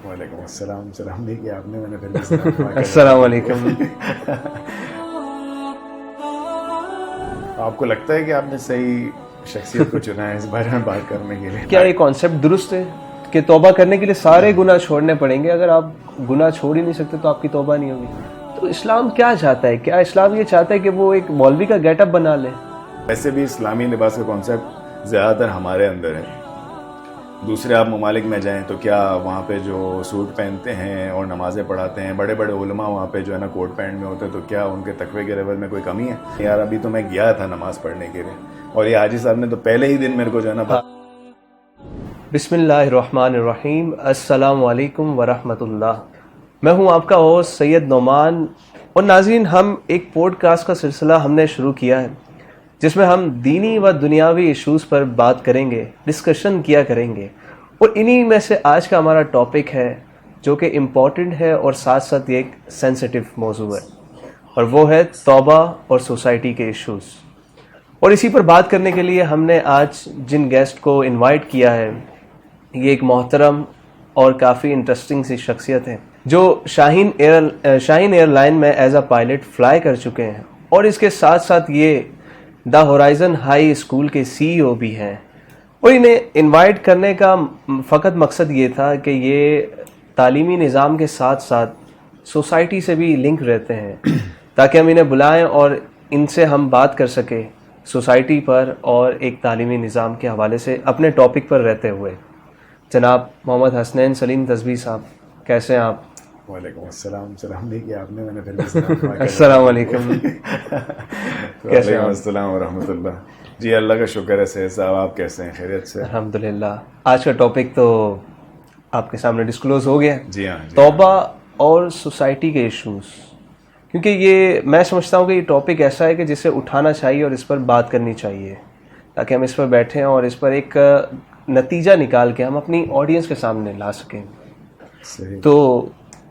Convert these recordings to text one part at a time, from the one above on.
وعلیکم السلام. سلام نہیں کیا آپ نے, میں نے پھر بھی سلام کہا. السلام علیکم. آپ کو لگتا ہے کہ آپ نے صحیح شخصیت کو چنا ہے اس بارے میں بات کرنے کے لیے؟ کیا یہ کانسیپٹ درست ہے کہ توبہ کرنے کے لیے سارے گناہ چھوڑنے پڑیں گے؟ اگر آپ گناہ چھوڑ ہی نہیں سکتے تو آپ کی توبہ نہیں ہوگی. تو اسلام کیا چاہتا ہے؟ کیا اسلام یہ چاہتا ہے کہ وہ ایک مولوی کا گیٹ اپ بنا لے؟ ویسے بھی اسلامی لباس کا کانسیپٹ زیادہ تر ہمارے اندر ہے. دوسرے آپ ممالک میں جائیں تو کیا وہاں پہ جو سوٹ پہنتے ہیں اور نمازیں پڑھاتے ہیں, بڑے بڑے علماء وہاں پہ جو ہے نا کوٹ پینٹ میں ہوتے ہیں, تو کیا ان کے تقوی کے لیول میں کوئی کمی ہے؟ یار ابھی تو میں گیا تھا نماز پڑھنے کے لیے, اور یہ حاجی صاحب نے تو پہلے ہی دن میرے کو جو ہے نا بسم اللہ الرحمن الرحیم. السلام علیکم ورحمۃ اللہ. میں ہوں آپ کا ہوسٹ سید نعمان. اور ناظرین, ہم ایک پوڈ کاسٹ کا سلسلہ ہم نے شروع کیا ہے جس میں ہم دینی و دنیاوی ایشوز پر بات کریں گے, ڈسکشن کیا کریں گے. اور انہی میں سے آج کا ہمارا ٹاپک ہے جو کہ امپورٹنٹ ہے اور ساتھ ساتھ یہ ایک سینسٹیو موضوع ہے, اور وہ ہے توبہ اور سوسائٹی کے ایشوز. اور اسی پر بات کرنے کے لیے ہم نے آج جن گیسٹ کو انوائٹ کیا ہے, یہ ایک محترم اور کافی انٹرسٹنگ سی شخصیت ہے جو شاہین ایئر لائن میں ایز اے پائلٹ فلائی کر چکے ہیں, اور اس کے ساتھ ساتھ یہ دا ہورائزن ہائی اسکول کے CEO بھی ہیں. اور انہیں انوائٹ کرنے کا فقط مقصد یہ تھا کہ یہ تعلیمی نظام کے ساتھ ساتھ سوسائٹی سے بھی لنک رہتے ہیں, تاکہ ہم انہیں بلائیں اور ان سے ہم بات کر سکیں سوسائٹی پر اور ایک تعلیمی نظام کے حوالے سے اپنے ٹاپک پر رہتے ہوئے. جناب محمد حسنین سلیم تزوی صاحب, کیسے ہیں آپ؟ وعلیکم السلام. سلام نہیں کیا آپ نے, میں نے پھر بھی سلام کہا. السلام علیکم. کیسے ہیں وعلیکم السلام ورحمۃ اللہ. جی اللہ کا شکر ہے سید صاحب, آپ کیسے ہیں؟ خیریت سے؟ الحمدللہ. آج کا ٹاپک تو آپ کے سامنے ڈسکلوز ہو گیا, جی ہاں. توبہ اور سوسائٹی کے ایشوز. کیونکہ یہ میں سمجھتا ہوں کہ یہ ٹاپک ایسا ہے کہ جسے اٹھانا چاہیے اور اس پر بات کرنی چاہیے, تاکہ ہم اس پر بیٹھیں اور اس پر ایک نتیجہ نکال کے ہم اپنی آڈینس کے سامنے لا سکیں. صحیح. تو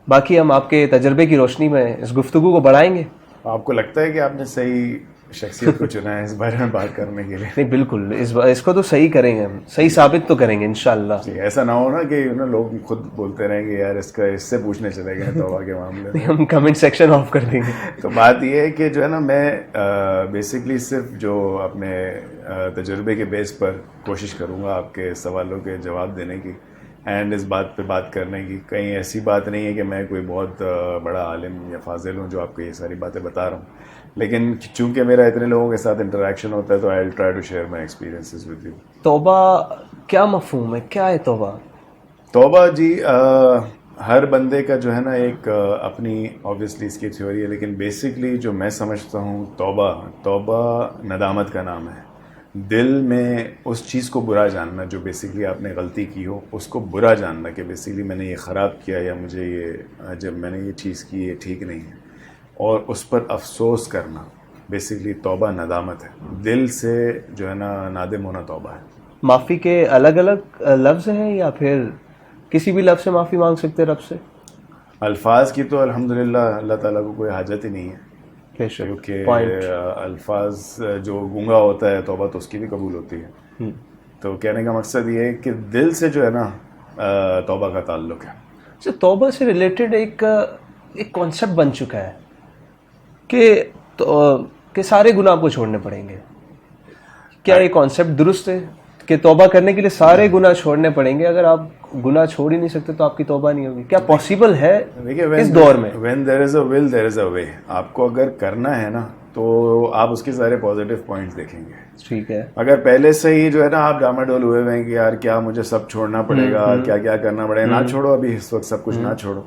باقی ہم آپ کے تجربے کی روشنی میں اس گفتگو کو بڑھائیں گے. آپ کو لگتا ہے کہ آپ نے صحیح شخصیت کو چنا ہے اس بارے میں بات کرنے کے لیے؟ نہیں, بالکل اس کو تو صحیح کریں گے, ہم صحیح ثابت تو کریں گے انشاءاللہ. جی, ایسا نہ ہو نا کہ لوگ خود بولتے رہیں گے یار اس سے پوچھنے چلے گئے توبہ کے معاملے میں. ہم کمنٹ سیکشن آف کر دیں گے. تو بات یہ ہے کہ جو ہے نا, میں بیسکلی صرف جو اپنے تجربے کے بیس پر کوشش کروں گا آپ کے سوالوں کے جواب دینے کی, اینڈ اس بات پہ بات کرنے کی. کہیں ایسی بات نہیں ہے کہ میں کوئی بہت بڑا عالم یا فاضل ہوں جو آپ کو یہ ساری باتیں بتا رہا ہوں, لیکن چونکہ میرا اتنے لوگوں کے ساتھ انٹریکشن ہوتا ہے تو I will try to share my experiences with you. توبہ کیا مفہوم ہے, کیا ہے توبہ؟ توبہ جی, ہر بندے کا جو ہے نا ایک اپنی آبویسلی اس کی تھیوری ہے, لیکن بیسکلی جو میں سمجھتا ہوں توبہ ندامت کا نام ہے. دل میں اس چیز کو برا جاننا جو بیسکلی آپ نے غلطی کی ہو, اس کو برا جاننا کہ بیسکلی میں نے یہ خراب کیا, یا مجھے یہ جب میں نے یہ چیز کی یہ ٹھیک نہیں ہے, اور اس پر افسوس کرنا. بیسکلی توبہ ندامت ہے. دل سے جو ہے نا نادم ہونا توبہ ہے. معافی کے الگ الگ لفظ ہیں یا پھر کسی بھی لفظ سے معافی مانگ سکتے رب سے؟ الفاظ کی تو الحمدللہ اللہ تعالیٰ کو کوئی حاجت ہی نہیں ہے, کیونکہ الفاظ جو گونگا ہوتا ہے توبہ تو اس کی بھی قبول ہوتی ہے. تو کہنے کا مقصد یہ ہے کہ دل سے جو ہے نا توبہ کا تعلق ہے. توبہ سے ریلیٹڈ ایک کانسیپٹ بن چکا ہے کہ سارے گناہ آپ کو چھوڑنے پڑیں گے. کیا یہ کانسیپٹ درست ہے کہ توبہ کرنے کے لیے سارے گناہ چھوڑنے پڑیں گے؟ اگر آپ گناہ چھوڑ ہی نہیں سکتے تو آپ کی توبہ نہیں ہوگی. کیا پاسبل ہے اس دور میں؟ when there is a will there is a way. آپ کو اگر کرنا ہے نا تو آپ اس کے سارے پازیٹیو پوائنٹس دیکھیں گے. ٹھیک ہے. اگر پہلے سے ہی جو ہے نا آپ ڈاماڈول ہوئے ہوئے ہیں کہ یار کیا مجھے سب چھوڑنا پڑے گا, کیا کیا کرنا پڑے گا, نہ چھوڑو ابھی اس وقت سب کچھ نہ چھوڑو.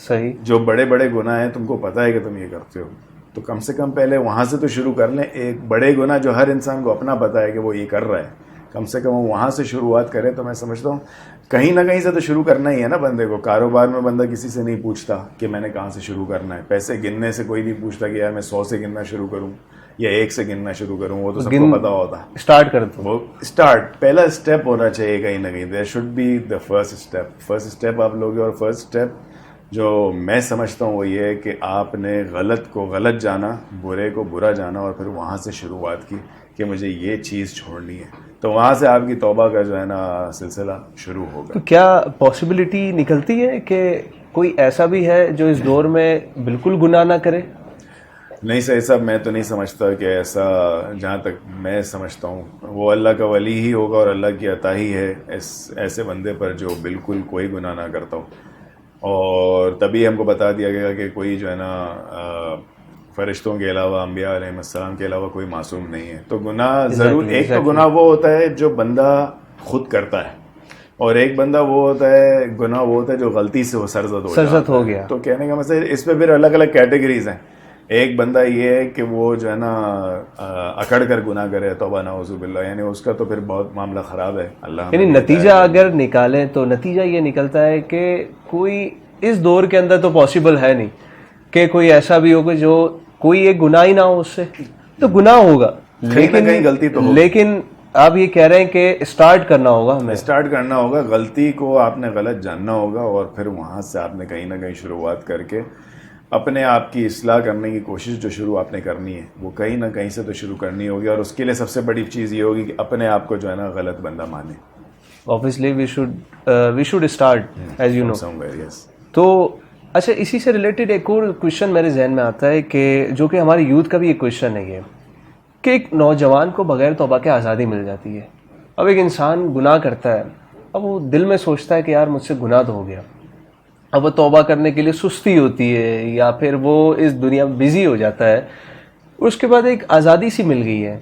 صحیح. جو بڑے بڑے گناہ ہیں تم کو پتا ہے کہ تم یہ کرتے ہو, تو کم سے کم پہلے وہاں سے تو شروع کر لیں. ایک بڑے گناہ جو ہر انسان کو اپنا پتا ہے کہ وہ یہ کر رہا ہے, کم سے کم وہ وہاں سے شروعات کرے. تو میں سمجھتا ہوں کہیں نہ کہیں سے تو شروع کرنا ہی ہے نا بندے کو. کاروبار میں بندہ کسی سے نہیں پوچھتا کہ میں نے کہاں سے شروع کرنا ہے. پیسے گننے سے کوئی نہیں پوچھتا کہ یار میں 100 سے گننا شروع کروں یا 1 سے گننا شروع کروں, وہ تو سب کو پتا ہوتا ہے. اسٹارٹ کر دو. وہ اسٹارٹ پہلا اسٹیپ ہونا چاہیے کہیں نہ کہیں. There should be the first step. First step آپ لوگے, اور فرسٹ اسٹیپ جو میں سمجھتا ہوں وہ یہ ہے کہ آپ نے غلط کو غلط جانا, برے کو برا جانا, اور پھر وہاں سے شروعات کی کہ مجھے یہ چیز چھوڑنی ہے, تو وہاں سے آپ کی توبہ کا جو ہے نا سلسلہ شروع ہوگا. تو کیا پاسبلٹی نکلتی ہے کہ کوئی ایسا بھی ہے جو اس دور میں بالکل گناہ نہ کرے؟ نہیں صحیح صاحب, میں تو نہیں سمجھتا کہ ایسا, جہاں تک میں سمجھتا ہوں وہ اللہ کا ولی ہی ہوگا اور اللہ کی عطا ہی ہے ایسے بندے پر جو بالکل کوئی گناہ نہ کرتا ہو. اور تبھی ہم کو بتا دیا گیا کہ کوئی جو ہے نا فرشتوں کے علاوہ, انبیاء علیہ السلام کے علاوہ کوئی معصوم نہیں ہے. تو گناہ ضرور, ایک تو گناہ وہ ہوتا ہے جو بندہ خود کرتا ہے, اور ایک بندہ وہ ہوتا ہے, گناہ وہ ہوتا ہے جو غلطی سے وہ سرزد ہو گیا. تو کہنے کا مطلب اس پہ پھر الگ الگ کیٹیگریز ہیں. ایک بندہ یہ ہے کہ وہ جو ہے نا اکڑ کر گناہ کرے, توبہ نعوذ باللہ, یعنی اس کا تو پھر بہت معاملہ خراب ہے. اللہ یعنی نتیجہ اگر نکالیں تو نتیجہ یہ نکلتا ہے کہ کوئی اس دور کے اندر تو پاسبل ہے نہیں کہ کوئی ایسا بھی ہوگا جو کوئی ایک گناہ ہی نہ ہو, اس سے تو گناہ ہوگا, لیکن غلطی تو ہوگی. لیکن آپ یہ کہہ رہے ہیں کہ اسٹارٹ کرنا ہوگا, ہمیں اسٹارٹ کرنا ہوگا, غلطی کو آپ نے غلط جاننا ہوگا, اور پھر وہاں سے آپ نے کہیں نہ کہیں شروعات کر کے اپنے آپ کی اصلاح کرنے کی کوشش جو شروع آپ نے کرنی ہے وہ کہیں نہ کہیں سے تو شروع کرنی ہوگی. اور اس کے لیے سب سے بڑی چیز یہ ہوگی کہ اپنے آپ کو جو ہے نا غلط بندہ مانے. obviously we should start as you know. Yes. تو اچھا, اسی سے ریلیٹڈ ایک اور کویشچن میرے ذہن میں آتا ہے کہ جو کہ ہماری یوتھ کا بھی ایک کویشچن ہے یہ کہ ایک نوجوان کو بغیر توبہ کے آزادی مل جاتی ہے. اب ایک انسان گناہ کرتا ہے, اب وہ دل میں سوچتا ہے کہ یار مجھ سے گناہ تو ہو گیا, اب وہ توبہ کرنے کے لیے سستی ہوتی ہے یا پھر وہ اس دنیا میں بزی ہو جاتا ہے. اس کے بعد ایک آزادی سی مل گئی ہے,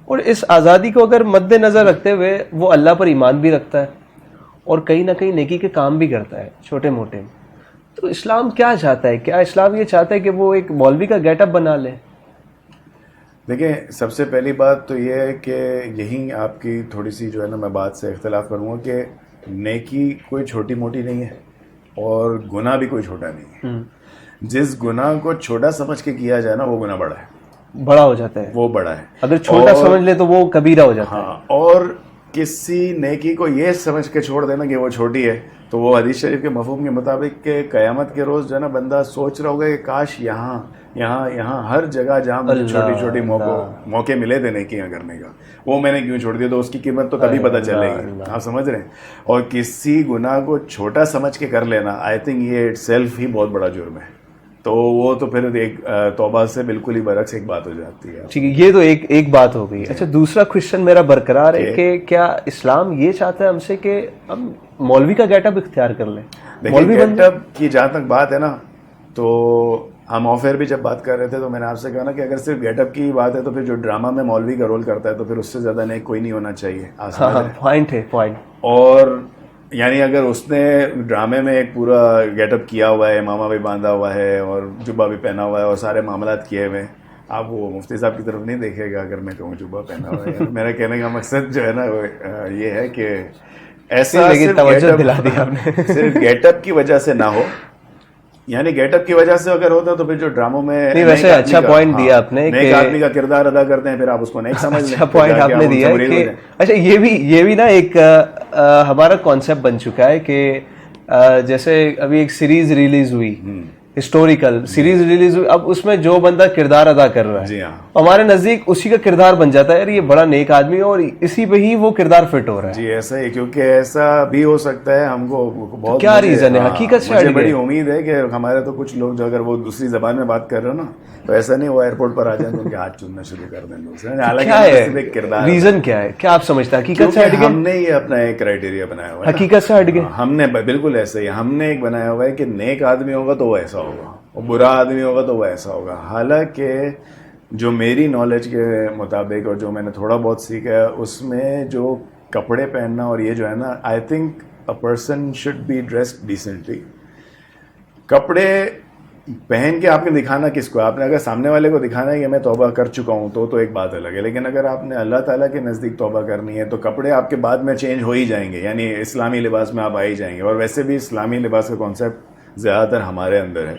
اور اس آزادی کو اگر مد نظر رکھتے ہوئے وہ اللہ پر ایمان بھی رکھتا ہے اور کہیں نہ کہیں نیکی کے کام بھی کرتا ہے چھوٹے موٹے, تو اسلام کیا چاہتا ہے؟ کیا اسلام یہ چاہتا ہے کہ وہ ایک مولوی کا گیٹ اپ بنا لے؟ دیکھیں, سب سے پہلی بات تو یہ ہے کہ یہی آپ کی تھوڑی سی جو ہے نا میں بات سے اختلاف کروں گا کہ نیکی کوئی چھوٹی موٹی نہیں ہے اور گناہ بھی کوئی چھوٹا نہیں ہے. جس گناہ کو چھوٹا سمجھ کے کیا جائے نا وہ گناہ بڑا ہے, بڑا ہو جاتا ہے. وہ بڑا ہے. اگر چھوٹا سمجھ لے تو وہ کبیرہ ہو جاتا ہے. ہاں, اور کسی نیکی کو یہ سمجھ کے چھوڑ دینا کہ وہ چھوٹی ہے, تو وہ حدیث شریف کے مفہوم کے مطابق کہ قیامت کے روز جو ہے نا بندہ سوچ رہا ہوگا کہ کاش یہاں ہر جگہ جہاں مجھے چھوٹی چھوٹی موقع ملے تھے نیکیاں کرنے کا, وہ میں نے کیوں چھوڑ دیا. تو اس کی قیمت تو تبھی پتہ چلے گی, آپ سمجھ رہے ہیں. اور کسی گناہ کو چھوٹا سمجھ کے کر لینا, آئی تھنک یہ اٹ سیلف ہی بہت بڑا جرم ہے. تو وہ تو پھر ایک توبہ سے بالکل ہی برعکس ایک بات ہو جاتی ہے. ٹھیک ہے, یہ تو ایک بات ہو گئی. اچھا, دوسرا کویشچن میرا برقرار ہے کہ کیا اسلام یہ چاہتا ہے ہم سے کہ ہم مولوی کا گیٹ اپ اختیار کر لیں؟ مولوی گیٹ اپ کی جہاں تک بات ہے نا, تو ہم آف ایئر بھی جب بات کر رہے تھے تو میں نے آپ سے کہا نا کہ اگر صرف گیٹ اپ کی بات ہے تو پھر جو ڈرامہ میں مولوی کا رول کرتا ہے تو پھر اس سے زیادہ نیک کوئی نہیں ہونا چاہیے. پوائنٹ ہے, پوائنٹ. اور یعنی اگر اس نے ڈرامے میں ایک پورا گیٹ اپ کیا ہوا ہے, امامہ بھی باندھا ہوا ہے اور جبہ بھی پہنا ہوا ہے اور سارے معاملات کیے ہوئے, آپ وہ مفتی صاحب کی طرف نہیں دیکھے گا اگر میں کہوں جبہ پہنا ہوا ہے. میرا کہنے کا مقصد جو ہے نا یہ ہے کہ ایسا صرف گیٹ اپ کی وجہ سے نہ ہو, یعنی گیٹ اپ کی وجہ سے اگر ہوتا تو پھر جو ڈراموں میں ویسے اچھا پوائنٹ دیا آپ نے, نیک آدمی کا کردار ادا کرتے ہیں پھر آپ اس کو نیک سمجھ لیں. اچھا پوائنٹ آپ نے دیا کہ اچھا یہ بھی نا ایک ہمارا کانسیپٹ بن چکا ہے کہ جیسے ابھی ایک سیریز ریلیز ہوئی, ہسٹوریکل سیریز ریلیز ہوئی, اب اس میں جو بندہ کردار ادا کر رہا ہے, جی ہاں, ہمارے نزدیک اسی کا کردار بن جاتا ہے, یار یہ بڑا نیک آدمی ہے اور اسی پہ ہی وہ کردار فٹ ہو رہا ہے. جی ایسا ہی, کیونکہ ایسا بھی ہو سکتا ہے. ہم کو بہت کیا ریزن ہے حقیقت سے؟ مجھے بڑی امید ہے کہ ہمارے تو کچھ لوگ جو اگر وہ دوسری زبان میں بات کر رہے ہو نا تو ایسا نہیں وہ ایئرپورٹ پر آ جائیں تو ان کے ہاتھ چومنا شروع کر دیں لوگ. کیا ہے کردار, ریزن کیا ہے, کیا آپ سمجھتے ہیں حقیقت سے ہٹ گئے؟ ہم نے یہ اپنا ایک کرائٹیریا بنایا ہوا ہے, حقیقت سے ہٹ گئے. ہم نے بالکل ایسا ہی ہم نے ایک بنایا ہوا ہے کہ نیک آدمی ہوگا تو وہ ایسا ہوگا اور برا آدمی ہوگا تو وہ ایسا ہوگا. حالانکہ جو میری نالج کے مطابق اور جو میں نے تھوڑا بہت سیکھا ہے اس میں جو کپڑے پہننا اور یہ جو ہے نا, I think a person should be dressed decently. کپڑے پہن کے آپ نے دکھانا کس کو, آپ نے اگر سامنے والے کو دکھانا ہے کہ میں توبہ کر چکا ہوں تو ایک بات الگ ہے, لیکن اگر آپ نے اللہ تعالیٰ کے نزدیک توبہ کرنی ہے تو کپڑے آپ کے بعد میں چینج ہو ہی جائیں گے, یعنی اسلامی لباس میں آپ آ ہی جائیں گے. اور ویسے بھی اسلامی لباس کا کانسیپٹ زیادہ تر ہمارے اندر ہے.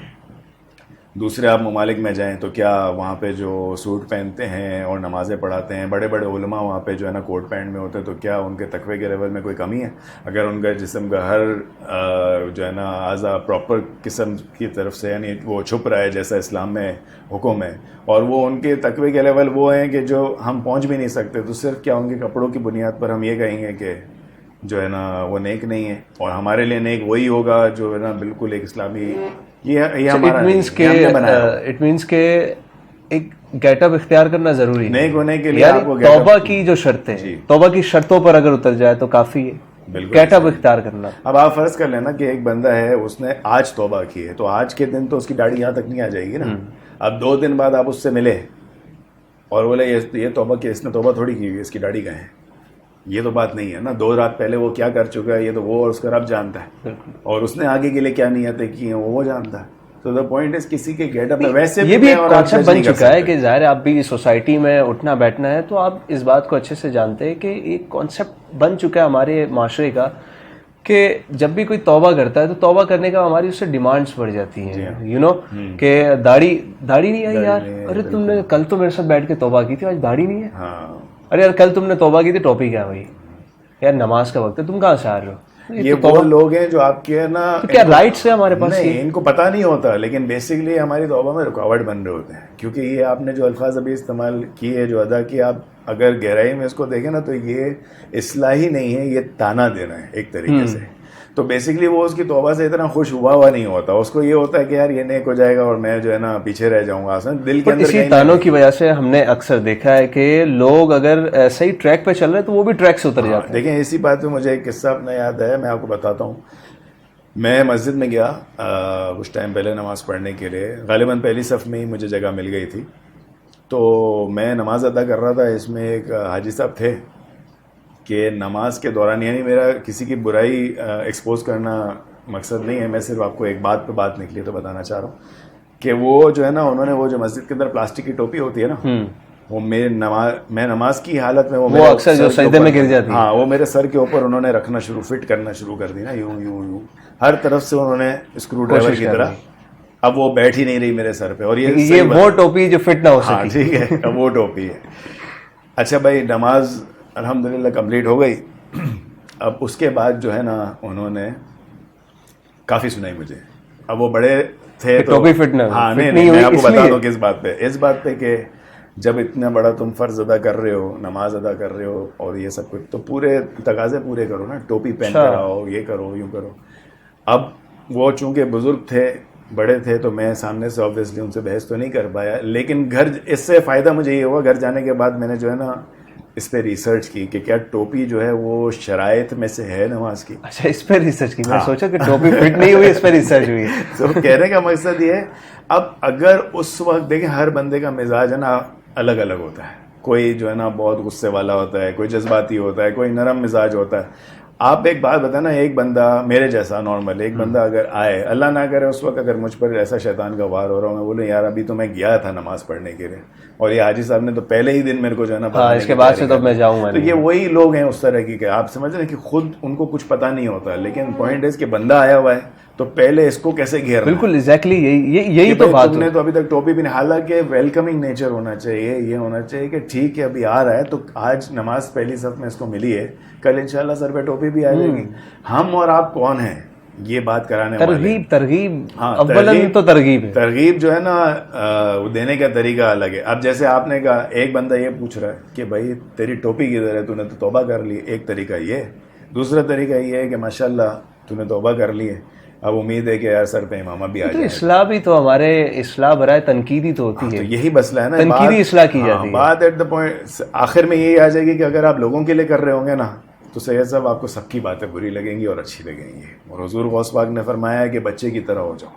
دوسرے آپ ممالک میں جائیں تو کیا وہاں پہ جو سوٹ پہنتے ہیں اور نمازیں پڑھاتے ہیں، بڑے بڑے علماء وہاں پہ جو ہے نا کوٹ پینٹ میں ہوتے ہیں، تو کیا ان کے تقوی کے لیول میں کوئی کمی ہے؟ اگر ان کا جسم کا ہر جو ہے نا اعضا پراپر قسم کی طرف سے یعنی وہ چھپ رہا ہے جیسا اسلام میں حکم ہے، اور وہ ان کے تقوی کے لیول وہ ہیں کہ جو ہم پہنچ بھی نہیں سکتے، تو صرف کیا ان کے کپڑوں کی بنیاد پر ہم یہ کہیں گے کہ جو ہے نا وہ نیک نہیں ہے؟ اور ہمارے لیے نیک وہی ہوگا جو ہے نا بالکل ایک اسلامی، یہ ہمارا اٹ مینس کہ ایک گیٹ اپ اختیار کرنا ضروری ہے نیک ہونے کے لیے. آپ کو توبہ کی جو شرطیں، توبہ کی شرطوں پر اگر اتر جائے تو کافی ہے گیٹ اپ اختیار کرنا. اب آپ فرض کر لینا کہ ایک بندہ ہے، اس نے آج توبہ کی ہے، تو آج کے دن تو اس کی داڑھی یہاں تک نہیں آ جائے گی نا. اب 2 دن بعد آپ اس سے ملے اور بولے یہ توبہ کی، اس نے توبہ تھوڑی کی ہوئی، اس کی داڑھی کہاں ہے؟ یہ تو بات نہیں ہے نا. 2 رات پہلے وہ کیا کر چکا ہے یہ تو وہ اور اس کا رب جانتا ہے، اور اس نے آگے کے لیے کیا نیتیں کی ہیں وہ جانتا ہے. تو دا پوائنٹ از کسی کے گیٹ اپ میں ویسے یہ بھی ایک کانسیپٹ بن چکا ہے کہ ظاہر آپ بھی سوسائٹی میں اٹھنا بیٹھنا ہے تو آپ اس بات کو اچھے سے جانتے ہیں کہ ایک کانسیپٹ بن چکا ہے ہمارے معاشرے کا کہ جب بھی کوئی توبہ کرتا ہے تو توبہ کرنے کا ہماری اس سے ڈیمانڈس بڑھ جاتی ہیں. یو نو کہ داڑھی نہیں آئی یار، ارے تم نے کل تو میرے ساتھ بیٹھ کے توبہ کی تھی، آج داڑھی نہیں ہے. ارے یار کل تم نے توبہ کی تھی، ٹوپی کیا بھائی؟ یار نماز کا وقت ہے، تم کہاں سے آ رہے ہو؟ یہ وہ لوگ ہیں جو آپ کے نا کیا رائٹس ہے ہمارے پاس؟ نہیں، ان کو پتہ نہیں ہوتا، لیکن بیسکلی ہماری توبہ میں رکاوٹ بن رہے ہوتے ہیں. کیونکہ یہ آپ نے جو الفاظ ابھی استعمال کیے، جو ادا کیے، آپ اگر گہرائی میں اس کو دیکھیں نا تو یہ اصلاحی نہیں ہے، یہ تانا دینا ہے ایک طریقے سے. تو بیسکلی وہ اس کی توبہ سے اتنا خوش ہوا نہیں ہوتا، اس کو یہ ہوتا ہے کہ یار یہ نیک ہو جائے گا اور میں جو ہے نا پیچھے رہ جاؤں گا. دل کے اندر اسی تانوں کی وجہ سے ہم نے اکثر دیکھا ہے کہ لوگ اگر صحیح ٹریک پہ چل رہے ہیں تو وہ بھی ٹریک سے اتر جاتے ہیں. دیکھیں اسی بات پہ مجھے ایک قصہ اپنا یاد ہے، میں آپ کو بتاتا ہوں. میں مسجد میں گیا کچھ ٹائم پہلے نماز پڑھنے کے لیے، غالباً پہلی صف میں ہی مجھے جگہ مل گئی تھی. تو میں نماز ادا کر رہا تھا، اس میں ایک حاجی صاحب تھے کہ نماز کے دوران، یعنی میرا کسی کی برائی ایکسپوز کرنا مقصد نہیں ہے، میں صرف آپ کو ایک بات پہ بات نکلی تو بتانا چاہ رہا ہوں کہ وہ جو ہے نا انہوں نے وہ جو مسجد کے اندر پلاسٹک کی ٹوپی ہوتی ہے نا، وہ میں نماز کی حالت میں وہ اکثر جو سجدے میں گر جاتی ہے، ہاں وہ میرے سر کے اوپر انہوں نے رکھنا فٹ کرنا شروع کر دی نا، یوں یوں یوں ہر طرف سے انہوں نے اسکرو ڈرائیور کی طرح. اب وہ بیٹھ ہی نہیں رہی میرے سر پہ، اور یہ وہ ٹوپی جو فٹ نہ ہو سکی. ٹھیک ہے، اب وہ ٹوپی ہے. اچھا بھائی، نماز الحمدللہ کمپلیٹ ہو گئی. اب اس کے بعد جو ہے نا انہوں نے کافی سنائی مجھے. اب وہ بڑے تھے تو ٹوپی فٹ نہ، ہاں نہیں میں آپ کو بتا دوں کس بات پہ، اس بات پہ کہ جب اتنا بڑا تم فرض ادا کر رہے ہو، نماز ادا کر رہے ہو اور یہ سب کچھ، تو پورے تقاضے پورے کرو نا، ٹوپی پہن کر آؤ، یہ کرو یوں کرو. اب وہ چونکہ بزرگ تھے، بڑے تھے، تو میں سامنے سے آبویسلی ان سے بحث تو نہیں کر پایا، لیکن گھر اس سے فائدہ مجھے یہ ہوا، گھر جانے کے بعد میں نے جو ہے نا اس پہ ریسرچ کی کہ کیا ٹوپی جو ہے وہ شرائط میں سے ہے نماز کی. اچھا، اس پہ ریسرچ کی؟ میں سوچا کہ ٹوپی فٹ نہیں ہوئی، اس پہ ریسرچ ہوئی. تو کہنے کا مقصد یہ ہے، اب اگر اس وقت دیکھیں ہر بندے کا مزاج ہے نا الگ الگ ہوتا ہے. کوئی جو ہے نا بہت غصے والا ہوتا ہے، کوئی جذباتی ہوتا ہے، کوئی نرم مزاج ہوتا ہے. آپ ایک بات بتائیں نا، ایک بندہ میرے جیسا نارمل ایک بندہ اگر آئے، اللہ نہ کرے اس وقت اگر مجھ پر ایسا شیطان کا وار ہو رہا ہوں، میں بولوں یار ابھی تو میں گیا تھا نماز پڑھنے کے لیے، اور یہ حاجی صاحب نے تو پہلے ہی دن میرے کو جو ہے نا اس کے بعد سے تو میں جاؤں گا. تو یہ وہی لوگ ہیں اس طرح کی کہ آپ سمجھ رہے ہیں کہ خود ان کو کچھ پتہ نہیں ہوتا، لیکن پوائنٹ اس کہ بندہ آیا ہوا ہے تو پہلے اس کو کیسے گھیرنا. بالکل ایگزیکٹلی یہی تو بات. تم نے تو ابھی تک ٹوپی بھی نہیں، حالانکہ ویلکمنگ نیچر ہونا چاہیے، یہ ہونا چاہیے کہ ٹھیک ہے ابھی آ رہا ہے تو آج نماز پہلی صف میں اس کو ملی ہے، کل انشاءاللہ سر پہ ٹوپی بھی آ جائے گی. ہم اور آپ کون ہیں یہ بات کرانے والے؟ ترغیب اولن تو ترغیب جو ہے نا دینے کا طریقہ الگ ہے. اب جیسے آپ نے کہا، ایک بندہ یہ پوچھ رہا ہے کہ بھائی تیری ٹوپی کدھر ہے، تو نے تو توبہ کر لی، ایک طریقہ یہ. دوسرا طریقہ یہ ہے کہ ماشاءاللہ تو نے توبہ کر لی ہے، اب امید ہے کہ یار سر پہ امامہ بھی آ جائے. اصلاح بھی تو ہمارے اصلاح برائے تنقیدی تو ہوتی ہے، تو یہی مسئلہ ہے نا، تنقیدی اصلاح کی جاتی ہے. بات ایٹ دا پوائنٹ آخر میں یہی آ جائے گی کہ اگر آپ لوگوں کے لیے کر رہے ہوں گے نا تو سید صاحب آپ کو سب کی باتیں بری لگیں گی اور اچھی لگیں گی. اور حضور غوث پاک نے فرمایا ہے کہ بچے کی طرح ہو جاؤ،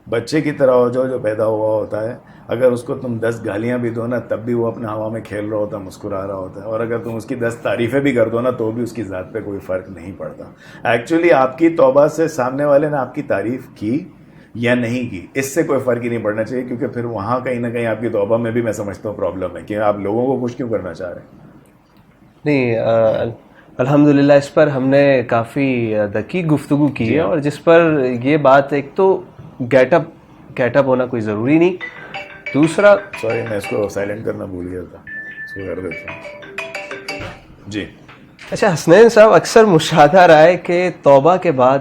بچے کی طرح ہو جاؤ جو پیدا ہوا ہوتا ہے. اگر اس کو تم 10 گالیاں بھی دو نا تب بھی وہ اپنے ہوا میں کھیل رہا ہوتا ہے، مسکرا رہا ہوتا ہے. اور اگر تم اس کی 10 تعریفیں بھی کر دو نا تو بھی اس کی ذات پہ کوئی فرق نہیں پڑتا. ایکچولی آپ کی توبہ سے سامنے والے نے آپ کی تعریف کی یا نہیں کی، اس سے کوئی فرق ہی نہیں پڑنا چاہیے، کیونکہ پھر وہاں کہیں نہ کہیں آپ کی توبہ میں بھی میں سمجھتا ہوں پرابلم ہے کہ آپ لوگوں کو خوش کیوں کرنا چاہ رہے ہیں. نہیں، الحمدللہ اس پر ہم نے کافی دقیق گفتگو کی ہے، اور جس پر یہ بات ایک تو گیٹ اپ گیٹ اپ ہونا کوئی ضروری نہیں. دوسرا سوری میں اس کو سائلنٹ کرنا بھول گیا تھا, اس کو کر دیتا ہوں. جی اچھا حسنین صاحب, اکثر مشاہدہ رہا ہے کہ توبہ کے بعد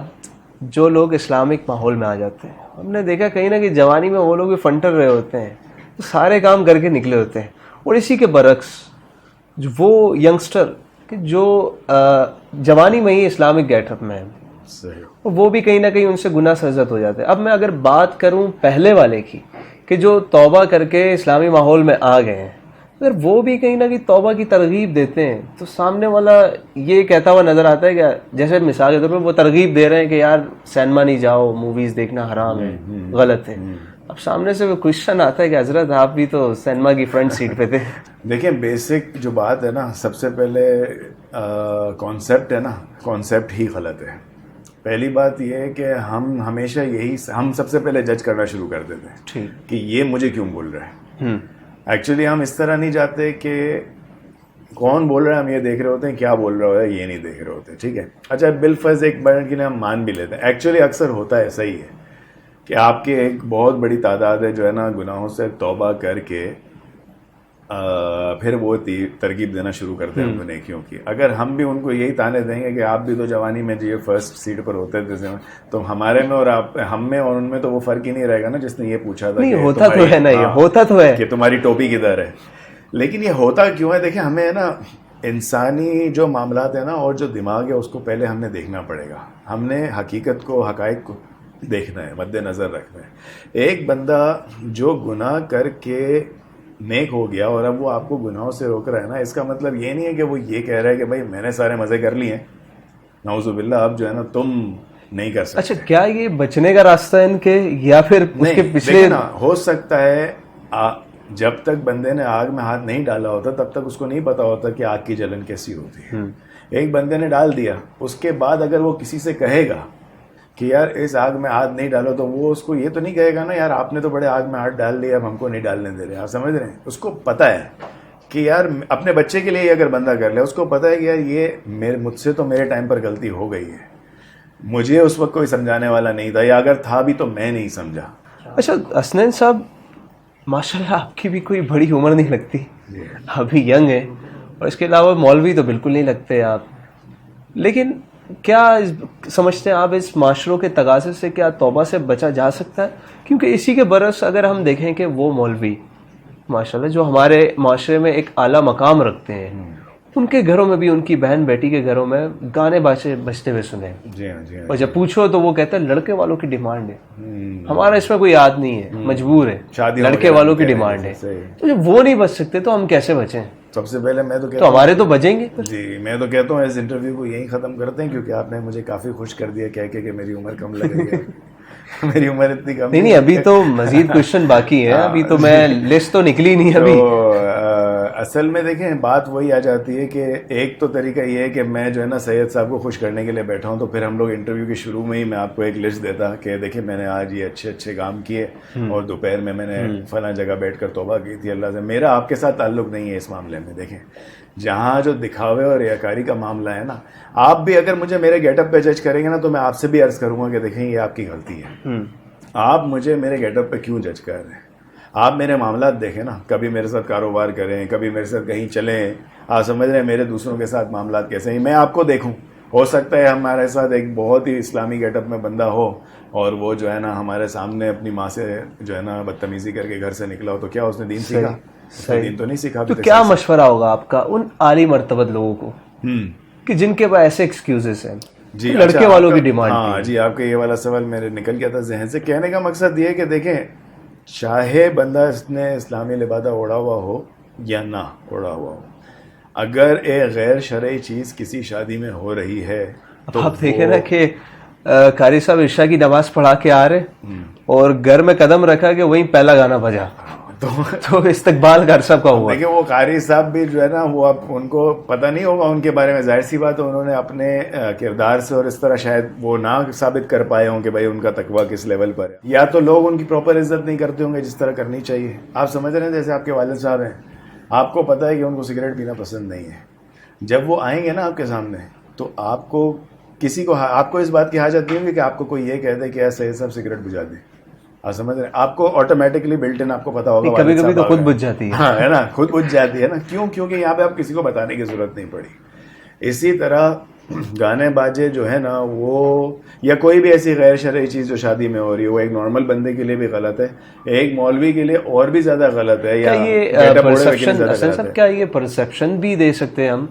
جو لوگ اسلامک ماحول میں آ جاتے ہیں, ہم نے دیکھا کہیں نہ کہیں جوانی میں وہ لوگ بھی فنٹر رہے ہوتے ہیں, تو سارے کام کر کے نکلے ہوتے ہیں, اور اسی کے برعکس جو وہ ینگسٹر کہ جو جوانی میں ہی اسلامک گیٹ اپ میں ہیں, صحیح, اور وہ بھی کہیں نہ کہیں ان سے گناہ سرزد ہو جاتے ہیں. اب میں اگر بات کروں پہلے والے کی کہ جو توبہ کر کے اسلامی ماحول میں آ گئے ہیں, اگر وہ بھی کہیں نہ کہیں توبہ کی ترغیب دیتے ہیں تو سامنے والا یہ کہتا ہوا نظر آتا ہے کہ جیسے مثال کے طور پہ وہ ترغیب دے رہے ہیں کہ یار سینما نہیں جاؤ, موویز دیکھنا حرام ہے, غلط ہے. اب سامنے سے وہ کوشچن آتا ہے کہ حضرت آپ بھی تو سینما کی فرنٹ سیٹ پہ تھے. دیکھیں بیسک جو بات ہے نا, سب سے پہلے کانسیپٹ ہے نا, کانسیپٹ ہی غلط ہے. پہلی بات یہ ہے کہ ہم ہمیشہ ہم سب سے پہلے جج کرنا شروع کر دیتے ہیں کہ یہ مجھے کیوں بول رہا ہے. ایکچولی ہم اس طرح نہیں جاتے کہ کون بول رہا ہے, ہم یہ دیکھ رہے ہوتے ہیں کیا بول رہا ہوتا ہے, یہ نہیں دیکھ رہے ہوتے. ٹھیک ہے, اچھا بالفرض ایک منٹ کے لیے ہم مان بھی لیتے ہیں. ایکچولی اکثر ہوتا ہے, صحیح ہے کہ آپ کے ایک بہت بڑی تعداد ہے جو ہے نا گناہوں سے توبہ کر کے پھر وہ ترغیب دینا شروع کرتے ہیں ان کو نیکیوں کی. اگر ہم بھی ان کو یہی تانے دیں گے کہ آپ بھی تو جوانی میں جو فرسٹ سیٹ پر ہوتے تھے, تو ہمارے میں اور ہم میں اور ان میں تو وہ فرق ہی نہیں رہے گا نا جس نے یہ پوچھا تھا. نہیں ہوتا تو ہے نا, یہ ہوتا تو ہے کہ تمہاری ٹوپی کدھر ہے. لیکن یہ ہوتا کیوں ہے, دیکھیں ہمیں ہے نا انسانی جو معاملات ہیں نا اور جو دماغ ہے اس کو پہلے ہم نے دیکھنا پڑے گا. ہم نے حقیقت کو, حقائق کو دیکھنا ہے, مد نظر رکھنا ہے. ایک بندہ جو گناہ کر کے نیک ہو گیا اور اب وہ آپ کو گناہوں سے روک رہا ہے نا, اس کا مطلب یہ نہیں ہے کہ وہ یہ کہہ رہا ہے کہ بھائی میں نے سارے مزے کر لیے ہیں, نعوذ باللہ اب جو ہے نا تم نہیں کر سکتے. اچھا کیا یہ بچنے کا راستہ ان کے, یا پھر اس کے پچھلے نا ہو سکتا ہے جب تک بندے نے آگ میں ہاتھ نہیں ڈالا ہوتا تب تک اس کو نہیں پتا ہوتا کہ آگ کی جلن کیسی ہوتی ہے. ایک بندے نے ڈال دیا, اس کے بعد اگر وہ کسی سے کہے گا کہ یار اس آگ میں ہاتھ نہیں ڈالو, تو وہ اس کو یہ تو نہیں کہے گا نا یار آپ نے تو بڑے آگ میں ہاتھ ڈال دیا, اب ہم کو نہیں ڈالنے دے رہے. آپ سمجھ رہے ہیں, اس کو پتا ہے کہ یار اپنے بچے کے لیے اگر بندہ کر لے, اس کو پتا ہے کہ یار یہ مجھ سے تو میرے ٹائم پر غلطی ہو گئی ہے, مجھے اس وقت کوئی سمجھانے والا نہیں تھا, یا اگر تھا بھی تو میں نہیں سمجھا. اچھا حسنین صاحب ماشاءاللہ آپ کی بھی کوئی بڑی عمر نہیں لگتی, ابھی ینگ ہیں, اور اس کے علاوہ مولوی تو بالکل نہیں لگتے آپ. لیکن کیا سمجھتے ہیں آپ اس معاشروں کے تقاضے سے کیا توبہ سے بچا جا سکتا ہے؟ کیونکہ اسی کے برعکس اگر ہم دیکھیں کہ وہ مولوی ماشاءاللہ جو ہمارے معاشرے میں ایک اعلیٰ مقام رکھتے ہیں, ان کے گھروں میں بھی ان کی بہن بیٹی کے گھروں میں گانے بجتے ہوئے سنے, جی ہاں, جی ہاں, اور جب پوچھو تو وہ کہتے ہیں لڑکے والوں کی ڈیمانڈ ہے, ہمارا اس میں کوئی یاد نہیں ہے, مجبور ہے, لڑکے والوں کی ڈیمانڈ ہے. تو جب وہ نہیں بچ سکتے تو ہم کیسے بچیں؟ سب سے پہلے میں تو ہمارے تو بچیں گے. جی میں تو کہتا ہوں اس انٹرویو کو یہیں ختم کرتے ہیں, کیونکہ آپ نے مجھے کافی خوش کر دیا کہہ کے کہ میری عمر کم لگ رہی ہے. میری عمر اتنی کم نہیں, ابھی تو مزید کوشچن باقی ہے, ابھی تو میں لسٹ تو نکلی نہیں ابھی. اصل میں دیکھیں بات وہی آ جاتی ہے کہ ایک تو طریقہ یہ ہے کہ میں جو ہے نا سید صاحب کو خوش کرنے کے لیے بیٹھا ہوں, تو پھر ہم لوگ انٹرویو کے شروع میں ہی میں آپ کو ایک لسٹ دیتا کہ دیکھیں میں نے آج یہ اچھے اچھے کام کیے, اور دوپہر میں نے فلاں جگہ بیٹھ کر توبہ کی تھی اللہ سے. میرا آپ کے ساتھ تعلق نہیں ہے اس معاملے میں. دیکھیں جہاں جو دکھاوے اور ریاکاری کا معاملہ ہے نا, آپ بھی اگر مجھے میرے گیٹ اپ پہ جج کریں گے نا تو میں آپ سے بھی عرض کروں گا کہ دیکھیں یہ آپ کی غلطی ہے. آپ مجھے میرے گیٹ اپ پہ کیوں جج کر رہے ہیں؟ آپ میرے معاملات دیکھیں نا, کبھی میرے ساتھ کاروبار کریں, کبھی میرے ساتھ کہیں چلیں, آپ سمجھ رہے ہیں میرے دوسروں کے ساتھ معاملات کیسے ہیں, میں آپ کو دیکھوں. ہو سکتا ہے ہمارے ساتھ ایک بہت ہی اسلامی گیٹ اپ میں بندہ ہو اور وہ جو ہے نا ہمارے سامنے اپنی ماں سے جو ہے نا بدتمیزی کر کے گھر سے نکلا ہو, تو کیا اس نے دین سیکھا؟ دین تو نہیں سیکھا. تو کیا مشورہ ہوگا آپ کا ان عالی مرتبت لوگوں کو کہ جن کے پاس ایسے ایکسکیوزز ہیں, جی لڑکے والوں کی ڈیمانڈ؟ ہاں جی, آپ کا یہ والا سوال میرے نکل گیا تھا ذہن سے. کہنے کا مقصد یہ ہے کہ دیکھیں چاہے بندہ اس نے اسلامی لبادہ اوڑھا ہوا ہو یا نہ اوڑھا ہوا ہو, اگر ایک غیر شرعی چیز کسی شادی میں ہو رہی ہے تو آپ دیکھیں نا کہ قاری صاحب عشاء کی نماز پڑھا کے آ رہے اور گھر میں قدم رکھا کہ وہیں پہلا گانا بجا, تو استقبال گھر صاحب کا ہوا. دیکھیں وہ قاری صاحب بھی جو ہے نا وہ اب ان کو پتہ نہیں ہوگا ان کے بارے میں, ظاہر سی بات ہے انہوں نے اپنے کردار سے اور اس طرح شاید وہ نہ ثابت کر پائے ہوں کہ بھائی ان کا تقویٰ کس لیول پر ہے, یا تو لوگ ان کی پراپر عزت نہیں کرتے ہوں گے جس طرح کرنی چاہیے. آپ سمجھ رہے ہیں جیسے آپ کے والد صاحب ہیں, آپ کو پتہ ہے کہ ان کو سگریٹ پینا پسند نہیں ہے, جب وہ آئیں گے نا آپ کے سامنے تو آپ کو کسی کو آپ کو اس بات کی حاجت نہیں ہوگی کہ آپ کو کوئی یہ کہہ دے کہ ایسا یہ سب سگریٹ بجھا دے. آپ سمجھ رہے ہیں, آپ کو آٹومیٹکلی بلٹ ان آپ کو پتا ہوگا, کبھی کبھی تو خود بجھ جاتی ہے. ہاں ہے نا, خود بجھ جاتی ہے نا. کیوں؟ کیونکہ یہاں پہ آپ کسی کو بتانے کی ضرورت نہیں پڑی. اسی طرح گانے باجے جو ہے نا وہ, یا کوئی بھی ایسی غیر شرعی چیز جو شادی میں ہو رہی ہے, وہ ایک نارمل بندے کے لیے بھی غلط ہے, ایک مولوی کے لیے اور بھی زیادہ غلط ہے. یا کیا یہ پرسپشن بھی دے سکتے ہیں ہم